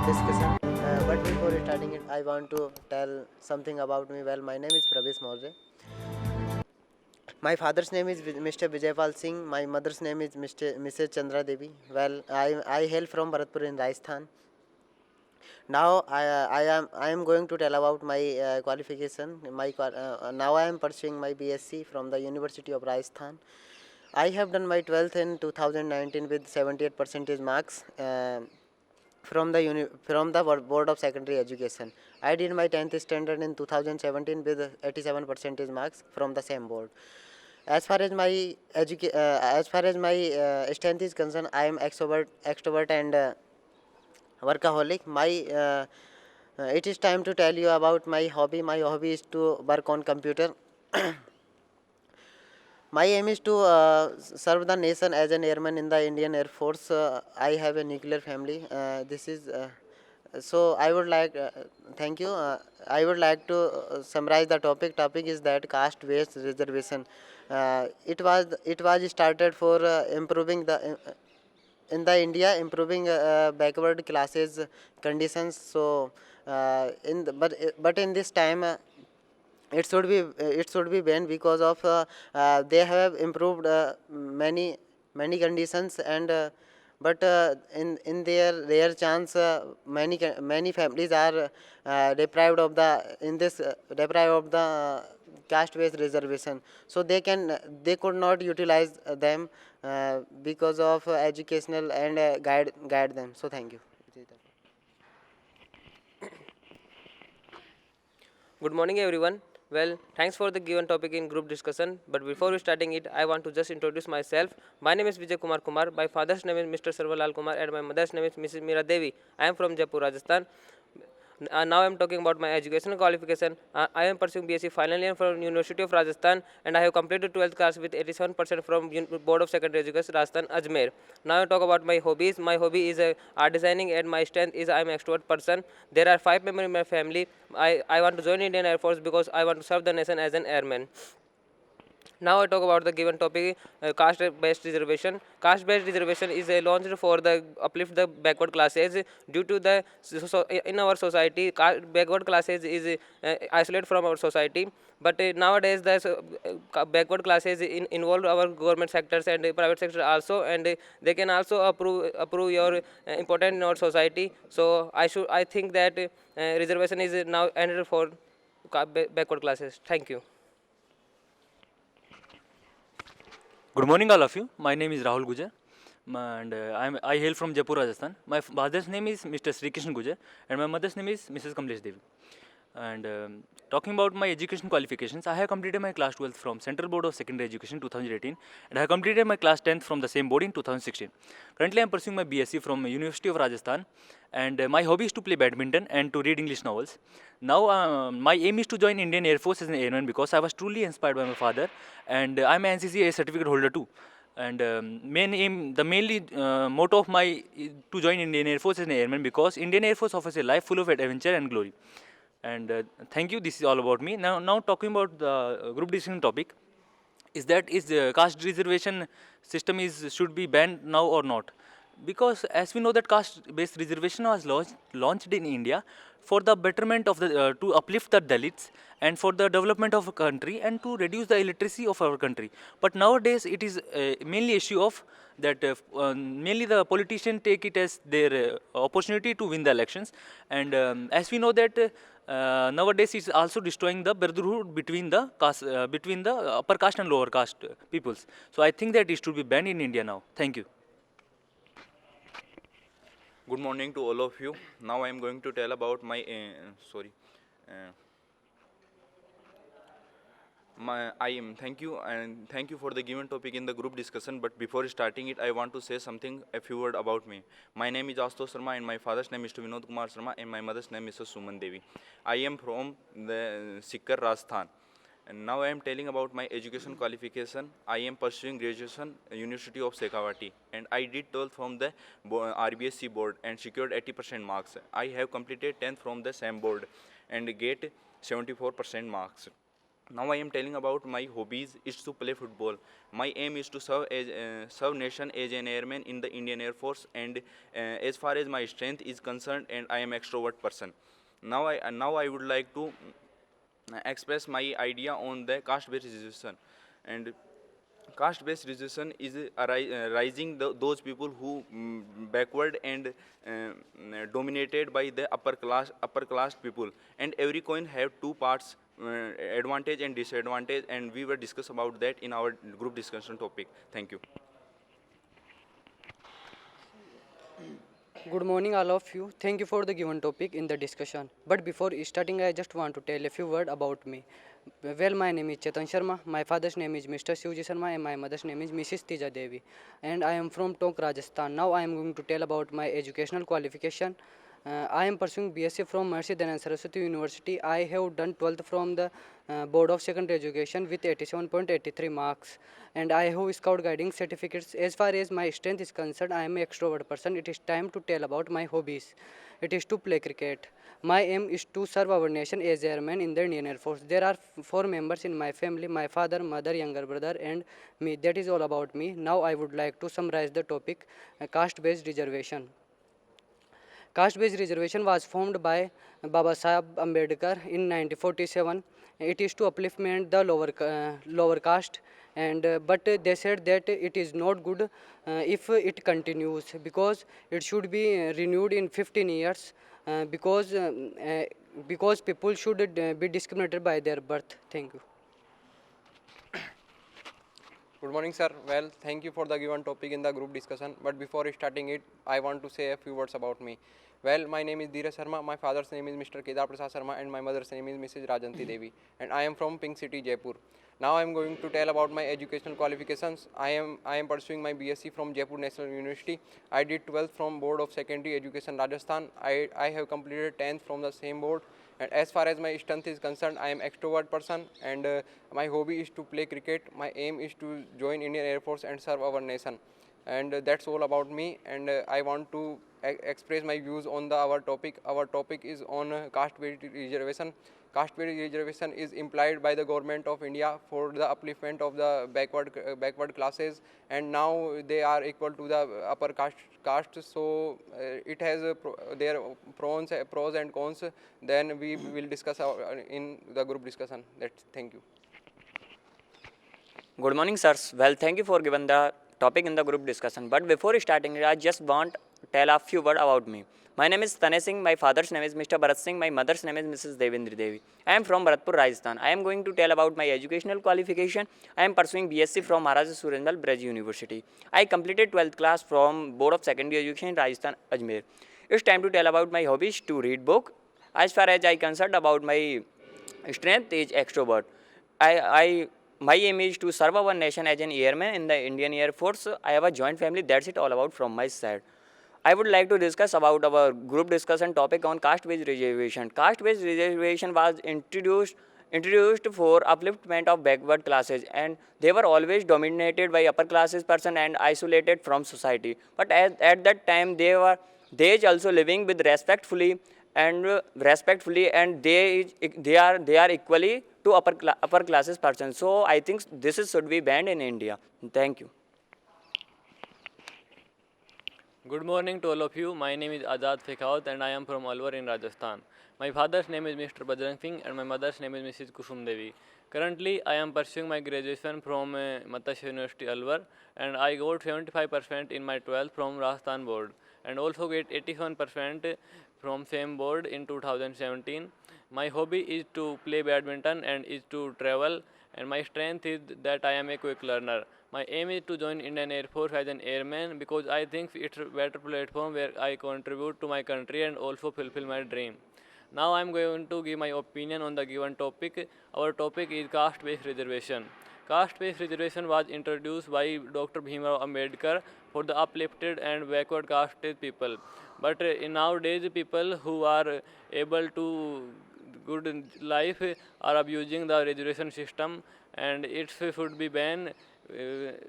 discussion. But before starting it, I want to tell something about me. Well, my name is Pravesh Maurya. My father's name is Mr. Vijaypal Singh. My mother's name is Mrs. Chandra Devi. Well, I hail from Bharatpur in Rajasthan. Now I am going to tell about my qualification. Now I am pursuing my BSc from the University of Rajasthan. I have done my 12th in 2019 with 78 percentage marks. From the Board of Secondary Education. I did my 10th standard in 2017 with 87 percentage marks from the same board. As far as my strength is concerned, I am extrovert and workaholic. It is time to tell you about my hobby. My hobby is to work on computer. My aim is to serve the nation as an airman in the Indian Air Force. I have a nuclear family. This is so. I would like. Thank you. I would like to summarize the topic. Topic is that caste-based reservation. It was started for improving the in the India, improving backward classes conditions. So but in this time. It should be banned because of they have improved many conditions and but in their rare chance many families are deprived of the caste based reservation, so they could not utilize them because of educational and guide them. So thank you. Good morning, everyone. Well, thanks for the given topic in group discussion. But before we starting it, I want to just introduce myself. My name is Vijay Kumar Kumar. My father's name is Mr. Sarvalal Kumar, and my mother's name is Mrs. Meera Devi. I am from Jaipur, Rajasthan. Now I am talking about my educational qualification. I am pursuing BSc final year from University of Rajasthan, and I have completed 12th class with 87% from Board of Secondary Education, Rajasthan, Ajmer. Now I talk about my hobbies. My hobby is art designing, and my strength is I am an extrovert person. There are 5 members in my family. I want to join Indian Air Force because I want to serve the nation as an airman. Now I talk about the given topic, caste-based reservation. Caste-based reservation is launched for the uplift the backward classes due to the in our society backward classes is isolated from our society. But nowadays the backward classes involve our government sectors and private sector also, and they can also approve your important in our society. So I think that reservation is now ended for backward classes. Thank you. Good morning, all of you. My name is Rahul Gujar, and I hail from Jaipur, Rajasthan. My father's name is Mr. Sri Krishna Gujar, and my mother's name is Mrs. Kamlesh Devi. And talking about my education qualifications, I have completed my class 12th from Central Board of Secondary Education 2018, and I have completed my class 10th from the same board in 2016. Currently, I am pursuing my BSc from University of Rajasthan, and my hobby is to play badminton and to read English novels. Now, my aim is to join Indian Air Force as an airman because I was truly inspired by my father, and I'm an NCC certificate holder too. And the mainly motto of my to join Indian Air Force as an airman because Indian Air Force offers a life full of adventure and glory. And thank you. This is all about me. Now talking about the group decision topic, is the caste reservation system is should be banned now or not? Because as we know that caste-based reservation was launched in India for the betterment of the to uplift the Dalits and for the development of a country and to reduce the illiteracy of our country. But nowadays it is mainly issue of that mainly the politicians take it as their opportunity to win the elections, and as we know that nowadays it's also destroying the brotherhood between the upper caste and lower caste peoples. So I think that it should be banned in India now. Thank you. Good morning to all of you. Now I am going to tell about my Uh, I am thank you for the given topic in the group discussion. But before starting it, I want to say something, a few word about me. My name is Astosh Sharma, and my father's name is Vinod Kumar Sharma, and my mother's name is Suman Devi. I am from the Sikar, Rajasthan. And now I am telling about my education qualification. I am pursuing graduation University of Shekhawati, and I did 12th from the RBSC board and secured 80% marks. I have completed 10th from the same board and get 74% marks. Now I am telling about my hobbies is to play football. My aim is to serve nation as an airman in the Indian Air Force, and as far as my strength is concerned, and I am extrovert person. Now I would like to express my idea on the caste-based reservation. And caste-based reservation is rising those people who backward and dominated by the upper class people. And every coin have two parts, advantage and disadvantage, and we will discuss about that in our group discussion topic. Thank you. Good morning, all of you. Thank you for the given topic in the discussion. But before starting, I just want to tell a few words about me. Well, my name is Chetan Sharma. My father's name is Mr. Shivji Sharma, and my mother's name is Mrs. Tija Devi. And I am from Tonk, Rajasthan. Now I am going to tell about my educational qualification. I am pursuing BSc from Mercy Dayanand Saraswati University. I have done 12th from the Board of Secondary Education with 87.83 marks, and I have Scout guiding certificates. As far as my strength is concerned, I am an extrovert person. It is time to tell about my hobbies. It is to play cricket. My aim is to serve our nation as airman in the Indian Air Force. There are four members in my family: my father, mother, younger brother, and me. That is all about me. Now I would like to summarize the topic: caste-based reservation. Caste-based reservation was formed by Baba Sahib Ambedkar in 1947. It is to upliftment the lower caste, and but they said that it is not good if it continues, because it should be renewed in 15 years, because people should be discriminated by their birth. Thank you. Good morning, sir. Well, thank you for the given topic in the group discussion. But before starting it, I want to say a few words about me. Well, my name is Dheeraj Sharma. My father's name is Mr. Kedar Prasad Sharma, and my mother's name is Mrs. Rajanti Devi. And I am from Pink City, Jaipur. Now I am going to tell about my educational qualifications. I am pursuing my BSc from Jaipur National University. I did 12th from Board of Secondary Education, Rajasthan. I have completed 10th from the same board. And as far as my strength is concerned, I am extrovert person, and my hobby is to play cricket. My aim is to join Indian Air Force and serve our nation. And that's all about me. And I want to express my views on our topic. Our topic is on caste-based reservation. Caste-based reservation is implied by the government of India for the upliftment of the backward classes, and now they are equal to the upper caste. So it has their pros and cons. Then we will discuss in the group discussion. Thank you. Good morning, sirs. Well, thank you for giving the topic in the group discussion. But before starting, I just want to tell a few words about me. My name is Tanay Singh. My father's name is Mr. Bharat Singh. My mother's name is Mrs. Devendra Devi. I am from Bharatpur, Rajasthan. I am going to tell about my educational qualification. I am pursuing BSc from Maharaja Surendralal Braj University. I completed 12th class from Board of Secondary Education, Rajasthan, Ajmer. It's time to tell about my hobbies: to read book. As far as I concerned about my strength is extrovert. My aim is to serve our nation as an airman in the Indian Air Force. I have a joint family. That's it all about from my side. I would like to discuss about our group discussion topic on caste-based reservation. Caste-based reservation was introduced for upliftment of backward classes, and they were always dominated by upper classes person and isolated from society. But at that time they also living with respectfully, and they are equally to upper classes person. So I think should be banned in India. Thank you. Good morning to all of you. My name is Azad Fekhawat and I am from Alwar in Rajasthan. My father's name is Mr. Bajrang Singh and my mother's name is Mrs. Kusum Devi. Currently, I am pursuing my graduation from Matsya University Alwar, and I got 75% in my 12th from Rajasthan board and also get 87% from same board in 2017. My hobby is to play badminton and is to travel, and my strength is that I am a quick learner. My aim is to join Indian Air Force as an airman because I think it's a better platform where I contribute to my country and also fulfill my dream. Now I am going to give my opinion on the given topic. Our topic is caste-based reservation. Caste-based reservation was introduced by Dr. Bhimrao Ambedkar for the uplifted and backward casted people. But in nowadays, people who are able to good in life are abusing the reservation system, and it should be banned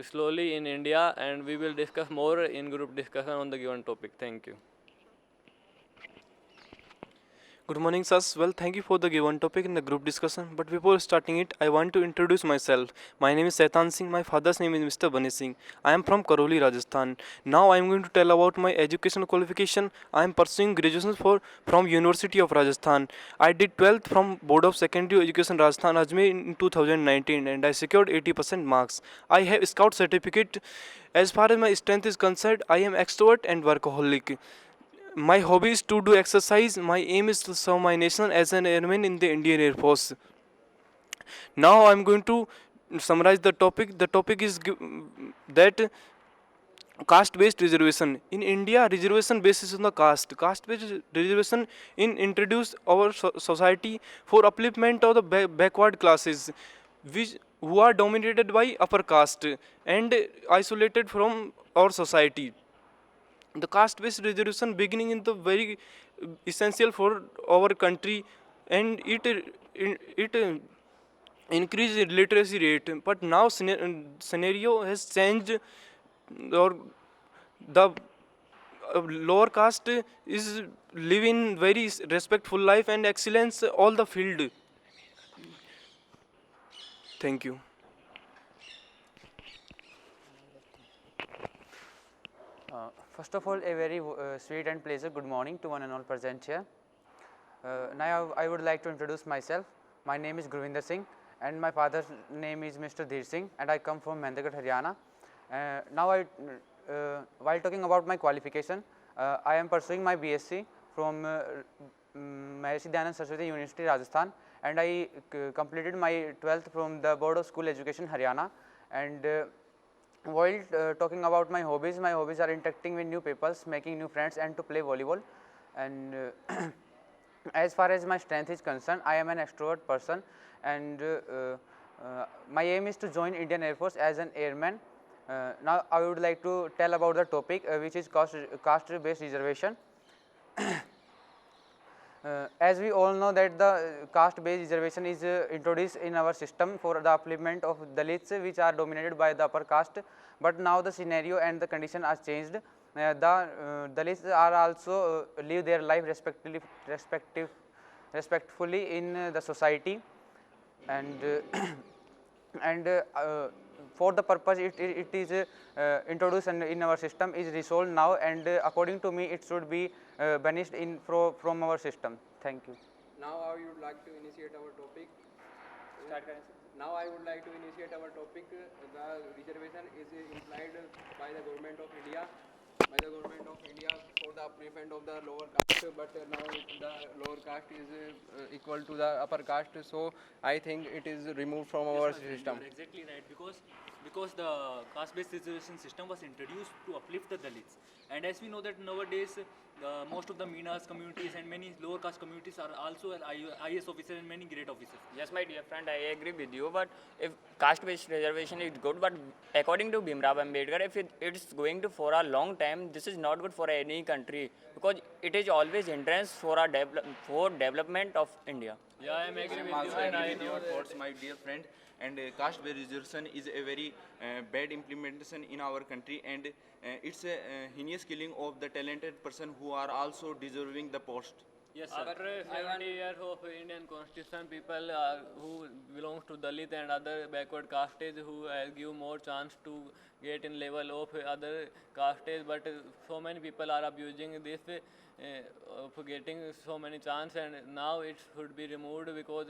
slowly in India, and we will discuss more in group discussion on the given topic. Thank you. Good morning, sirs. Well, thank you for the given topic in the group discussion. But before starting it, I want to introduce myself. My name is Saitan Singh. My father's name is Mr. Bunny Singh. I am from Karoli, Rajasthan. Now I am going to tell about my education qualification. I am pursuing graduation from University of Rajasthan. I did 12th from Board of Secondary Education Rajasthan Ajmer in 2019 and I secured 80% marks. I have Scout certificate. As far as my strength is concerned, I am extrovert and workaholic. My hobby is to do exercise. My aim is to serve my nation as an airman in the Indian Air Force. Now I'm going to summarize the topic. The topic is that caste-based reservation in India. Reservation basis on the caste. Caste-based reservation in introduced our society for upliftment of the backward classes, which who are dominated by upper caste and isolated from our society. The caste-based reservation beginning in the very essential for our country, and it increase literacy rate. But now scenario has changed, or the lower caste is living very respectful life and excellence all the field. Thank you. First of all, a very sweet and pleasant good morning to one and all present here. Now I would like to introduce myself. My name is Gurvinder Singh and my father's name is Mr. Dheer Singh and I come from Mehndagad, Haryana. While talking about my qualification, I am pursuing my BSc from Maharishi Dayanand Saraswati University, Rajasthan, and I completed my 12th from the Board of School Education, Haryana. And while talking about my hobbies are interacting with new people, making new friends and to play volleyball. And as far as my strength is concerned, I am an extrovert person and my aim is to join Indian Air Force as an airman. Now I would like to tell about the topic which is caste-based reservation. As we all know that the caste-based reservation is introduced in our system for the upliftment of Dalits which are dominated by the upper caste, but now the scenario and the condition are changed. The Dalits are also live their life respectfully in the society, and for the purpose it is introduced in our system is resolved now, and according to me it should be banished from our system. Thank you. Now I would like to initiate our topic. Now I would like to initiate our topic. The reservation is implied by the government of India, for the upliftment of the lower caste, but now the lower caste is equal to the upper caste, so I think it is removed from our system. You are exactly right, because the caste-based reservation system was introduced to uplift the Dalits, and as we know that nowadays most of the Minas communities and many lower caste communities are also IAS officers and many great officers. Yes, my dear friend, I agree with you. But if caste-based reservation is good, but according to Bhimrao Ambedkar, if it's going to for a long time, this is not good for any country, because it is always hindrance for development of India. Yeah, I am agree with you, and I know your thoughts, my dear friend. And caste-based reservation is a very bad implementation in our country, and it's a heinous killing of the talented person who are also deserving the post. Yes, sir. After 70 years of Indian constitution, people who belongs to Dalit and other backward castes who give more chance to get in level of other castes, but so many people are abusing this for getting so many chance, and now it should be removed because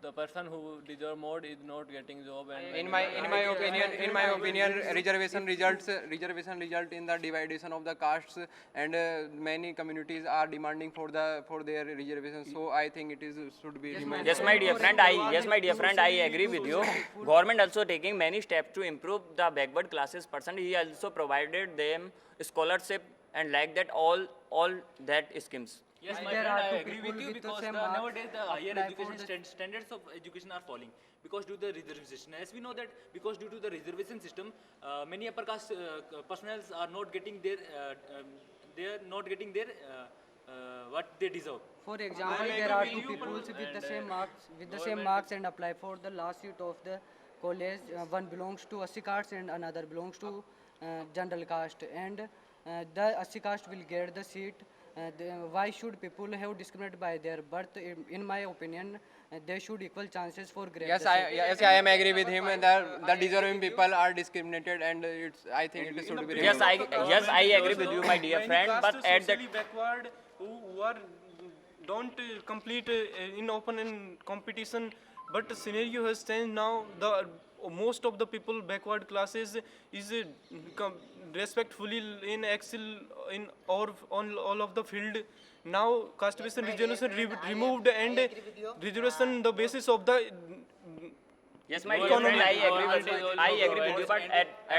the person who deserve more is not getting job. And In my opinion, reservation result in the division of the castes, and many communities are demanding for their reservation. So I think it is should be removed. Yes, my dear friend, I agree with you. Government also taking many steps to improve the backward classes person. He also provided them scholarship and like that all that schemes. Yes, my friend, I agree with you, because nowadays the higher education standards of education are falling because due to the reservation. As we know that because due to the reservation system, many upper caste personnel are not getting their what they deserve. For example, there are two people with the same marks and apply for the last seat of the college. One belongs to SC caste and another belongs to general caste, and the SC caste will get the seat Why should people have discriminated by their birth? In my opinion, they should equal chances for grade. Yes, I am agree with him. The deserving people are discriminated, and I think it should be removed. I agree with you, my dear friend. But at the socially backward who are don't complete in open in competition, but the scenario has changed now. The most of the people backward classes is respectfully in excel in on all of the field. Now caste based reservation removed and reservation the basis of the yes, my dear friend, I agree with you. But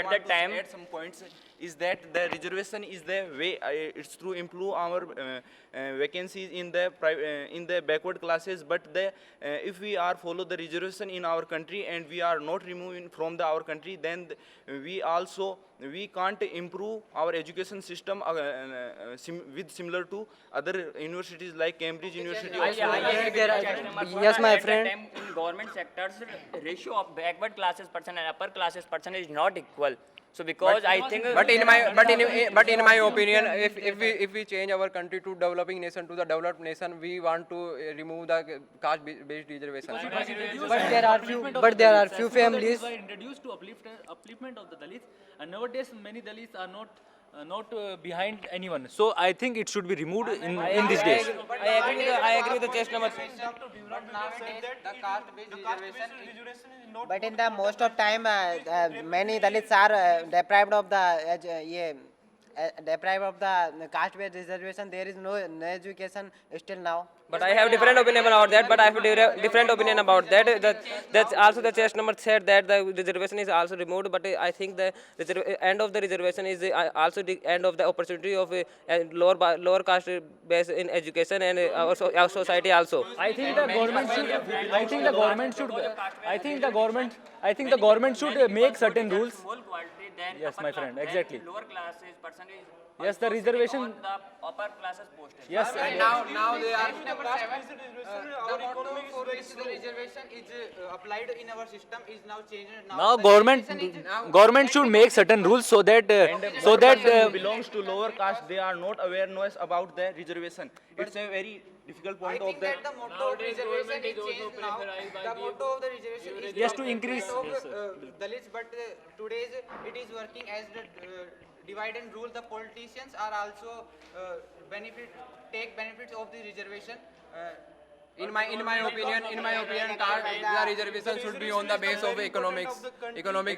at that time, Add some points is that the reservation is the way it's to improve our vacancies in the backward classes. But if we are follow the reservation in our country and we are not removing from our country, then we can't improve our education system with similar to other universities like Cambridge University. Yes, my friend. In government sectors, ratio of backward classes person and upper classes person is not equal. So because I think, But in my opinion, if we change our country to developing nation to the developed nation, we want to remove the caste based reservation. But there are few families. Were introduced to upliftment of the Dalits, and nowadays many Dalits are not behind anyone. So I think it should be removed in these days. I agree with the chest number. But in the most of time, many Dalits are deprived of the caste-based reservation. There is no education still now. But I have different opinion about that. But I have different opinion about that. That's also the chest number said that the reservation is also removed. But I think the end of the reservation is also the end of the opportunity of lower caste base in education and our society also. I think the government should make certain rules. more quality than Yes, upper my class, friend, than exactly. lower classes person is Yes, the also reservation- on the upper classes posted. Yes, And now they are The motto for which the reservation is applied in our system is now changed. now the government reservation is- government should make certain rules so that Who belongs to lower caste, they are not awareness about the reservation. It's a very difficult I point of think the. that the motto of reservation is changed now. The motto of the reservation is Yes, to the increase- upliftment of Dalits, but today's it is working as the divide and rule. The politicians are also take benefits of the reservation. in my opinion, the reservation should be on the base of economic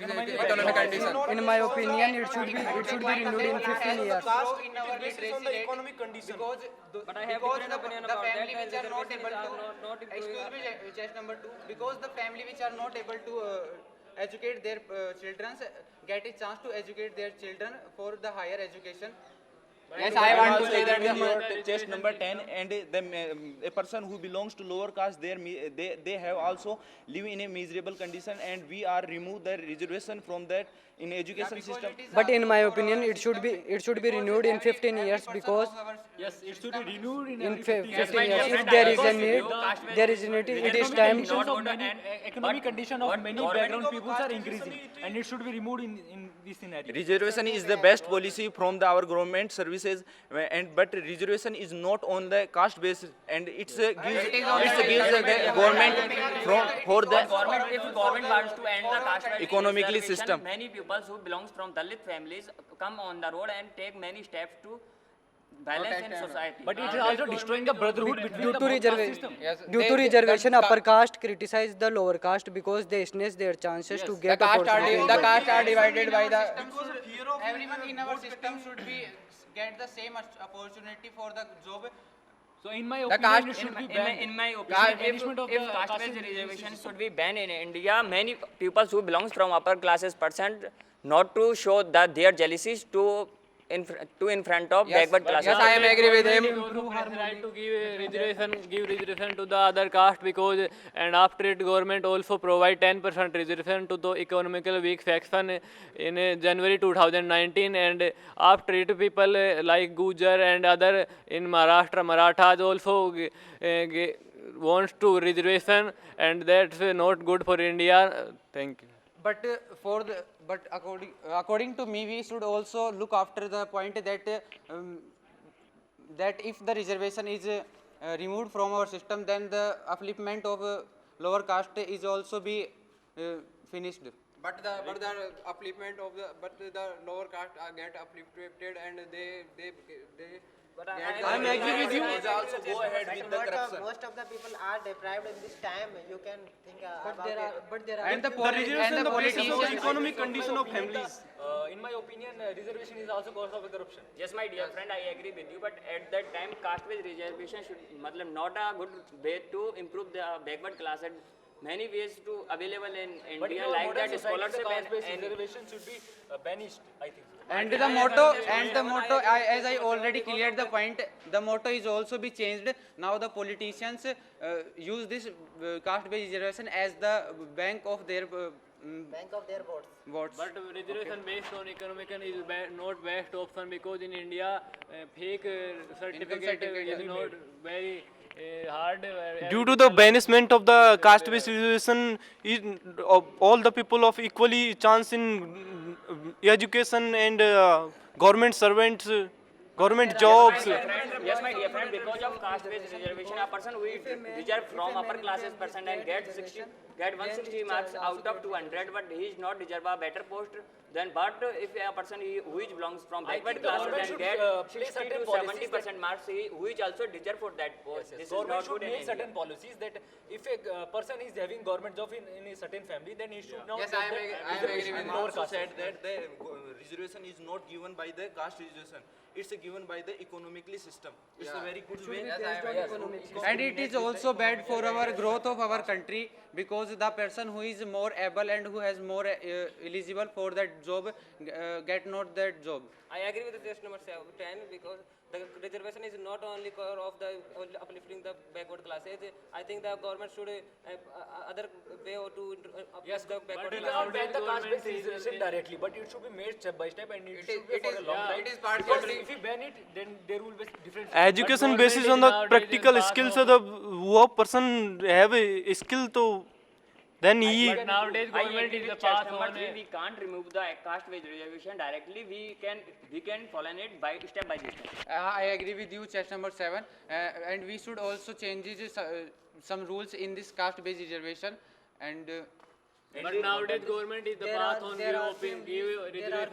condition. In my opinion, it should be renewed in 15 years. Grow in our literacy on the rate economic condition. But I have because different opinion the about family that. which are not able Reservations to are not improving. excuse me, chest number 2, because the family which are not able to educate their children get a chance to educate their children for the higher education. Yes, I want to say that in your chest number 10 and a person who belongs to lower caste they have also live in a miserable condition, and we are remove the reservation from that in education system. But in my opinion, it should be renewed in 15 years because yes, it should be renewed in 15 years, if there is a need, it is time. Economic condition of many background people are increasing, and it should be removed in this scenario. Reservation is the best policy from our government services, but reservation is not on the caste basis, and gives the government for the If government wants to end the caste economically reservation, system. many people who belongs from Dalit families come on the road and take many steps to balance in society. But it is also destroying the brotherhood between Due the to both caste reservation, system. Yes, upper caste criticize the lower caste because they snatch their chances to get the opportunity. caste are divided by the. Everyone in our system should be get the same opportunity for the job. So in my The opinion, caste- it should be In banned. my opinion, banishment of if the caste-based caste reservation should be banned in India, many people who belongs from upper classes person not to show that their jealousies to in front of backward classes. Yes, I am agree with him. Right to give reservation to the other caste because, and after it government also provide 10% reservation to the economical weak section in January 2019, and after it people like Gujar and other in Maharashtra, Marathas also wants to reservation, and that's not good for India. Thank you. But according to me, we should also look after the point that that if the reservation is removed from our system, then the upliftment of lower caste is also be finished. But the upliftment of the lower caste get uplifted and they I'm agree with you. Most of the people are deprived in this time. You can think about it. and the Reservation politicians. economic condition of families. In my opinion, reservation is also cause of corruption. Yes, my dear friend, I agree with you. But at that time, caste-based reservation should, matlab, not a good way to improve the backward class. And many ways to available in India, like that scholarship and reservation should be banished, I think. And the motto, as I already cleared the point, the motto is also be changed. Now the politicians use this caste-based reservation as the bank of their votes. But reservation based on economic is not best option, because in India fake certificate is not very hard. Due to the banishment of the caste-based reservation, all the people of equally chance in education and government servants, government jobs. Yes, my dear friend, because of caste-based reservation, a person who is reserved from upper classes person and get 160 marks out of 200, but he is not deserve a better post. Then, but if a person who is belongs from backward classes and get 60 to 70% marks, who is also deserve for that post. This is not good in India. Certain policies that if a person is having government job in a certain family, then he should not. Yes, I am agree with lower Also caste. said that the reservation is not given by the caste reservation. It's given by the economically system. It's a very good way. And it is also bad for our growth of our country, because the person who is more able and who has more eligible for that job get not that job. I agree with the test number 10, because the reservation is not only core of the uplifting the backward classes. I think the government should other way to uplift the backward It classes. doesn't ban the caste-based reservation directly, but it should be made step by step, and it should be for a long time. it is part Because of if we ban it, then there will be different. Education basis on the practical skills of the who person have a skill, to then he. But nowadays I government agree is the with chest path number on 3. We can't remove the caste-based reservation directly. We can follow it by step by step. I agree with you, chest number 7, and we should also change some rules in this caste-based reservation. And But nowadays government is the path on give reservation